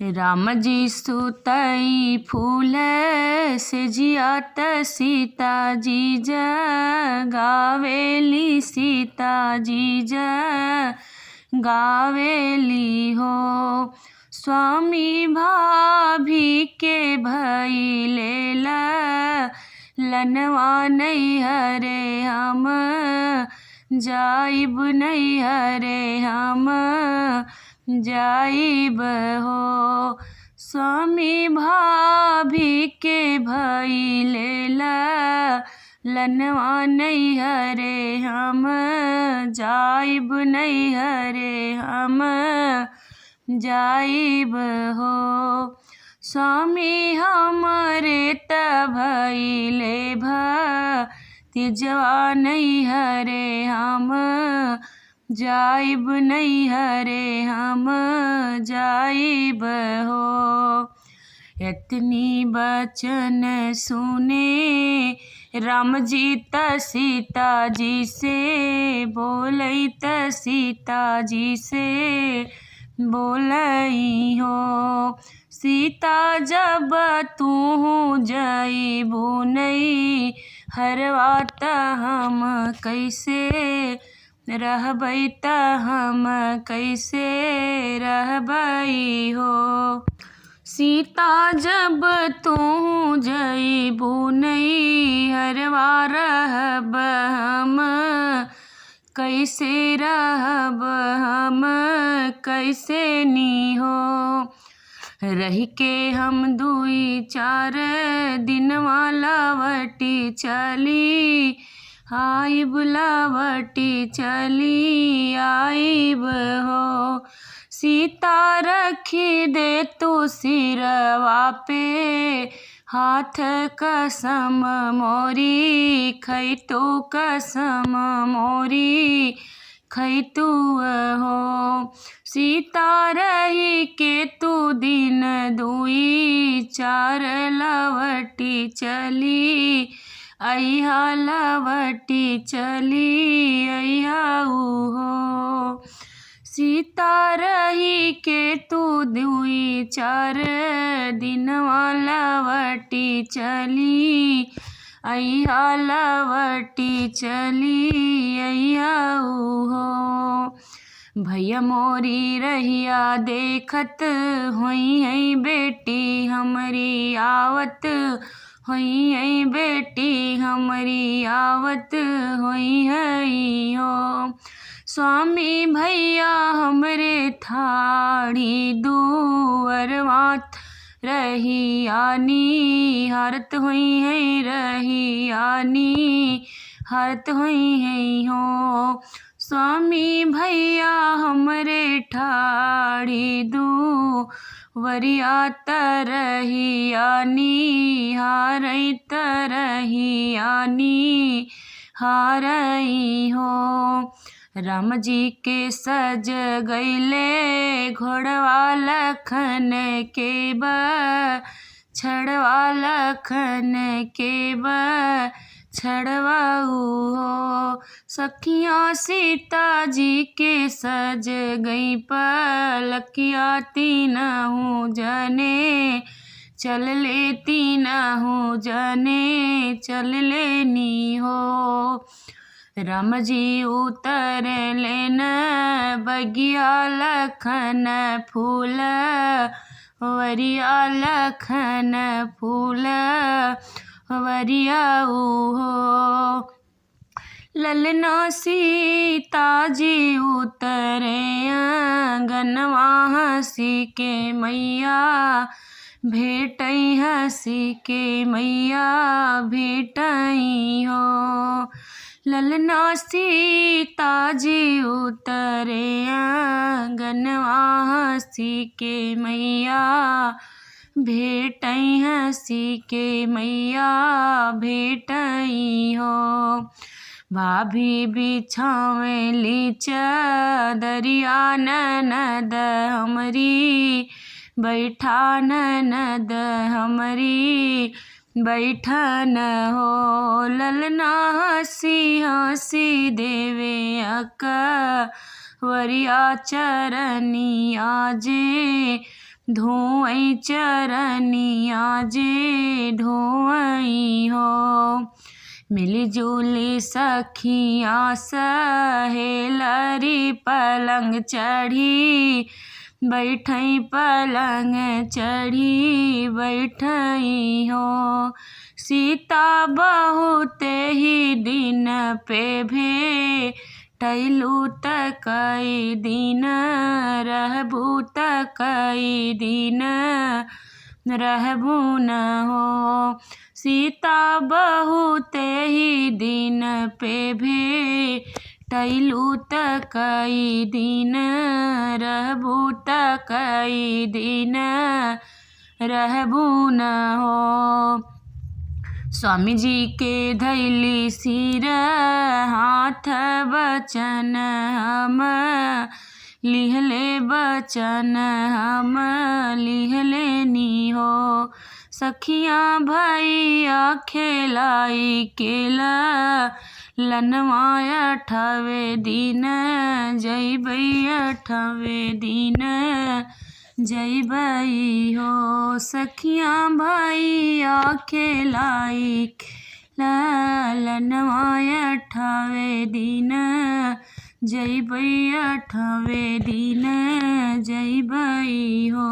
राम जी सुतई फूल से जियात सीता जी गावेली सीता जी गावेली हो। स्वामी भाभी के भइले लनवा नैहरे हम जाइब नैहरे हम जाइब हो। स्वामी भाभी के भइले लनवा नैहरे हम जाइब नैहरे हम जाइब हो। स्वामी हमरे त भइले भतीजवा नैहरे हम जाइब नैहरे हम जाइब हो। इतनी बचन सुने राम जी त सीता जी से बोलई त सीता जी से बोलई हो। सीता जब तू जइबू नैहरवा त हम कैसे रहबै त हम कैसे रहबै हो। सीता जब तू जइबू नैहरवा रहब हम कैसे रहब हम कैसे नी हो। रही के हम दुई चार दिनवा लवटी चली आइब लवटी चली आइब हो। सीता रखी दे तू सिरवा पे हाथ कसम मोरी खैतू कसम मोरी खैतू हो। सीता रही के तू दिन दुई चार लवटी चली अइहा लवटी चली अइहा हो। सीता रही के तू दुई चार दिनवा लवटी चली अइहा लवटी चली अइहा हो। भैया मोरी रहिया देखत होई है बेटी हमरी आवत होई है बेटी हमरी आवत होई है हो। स्वामी भैया हमरे थाड़ी दुअरवात रही आनी हरत हुई है रही आनी हरत हुई है हो। स्वामी भैया हमरे ठाड़ी दुवरिया तरही आनी हारई तरही आनी हारई हो। राम जी के सज गईले घोड़वा लखन के छड़वा लखन के छड़वाऊ हो। सखियाँ सीता जी के सज गई पलकिया तीनहु जने चल ले तीनहु जने चल लेनी हो। राम जी उतर लेन बगिया लखन फूल वरिया लखन फूल वरियाऊ हो। ललना सीता जी उतरे आंगनवा हंसी के मैया भेटई हंसी के मैया भेटई हो। ललना सीता जी उतरे आंगनवा हंसी के मैया भेटई हंसी के मैया भेटई हो। भाभी बिछावेली चदरिया ननद हमरी बैठा ननद हमरी बैठन हो। ललना हंसी हंसी देवे अक वरिया चरनी आजे धोई चरनिया जे ढोई हो। मिली जुली सखिया सहेलरी पलंग चढ़ी बैठई पलंग चढ़ी बैठई हो। सीता बहुत ही दिन पे भेटलू त कई दिन रहबू त कई दिन रहबू न हो। सीता बहुत ही दिन पे भेटलू त कई दिन रहबू त कई दिन रहबू न हो। स्वामी जी के धैली सिर हाथ बचन हम लिहले बचन हम लिहले नी हो। सखियाँ भैया खेलाई केला लनवा 8वें दिन जइबै 8वें दिन जइबै हो। सखियाँ भैया खेलाई लनवा 8वें दिन जइबै 8वें दिन जइबै हो।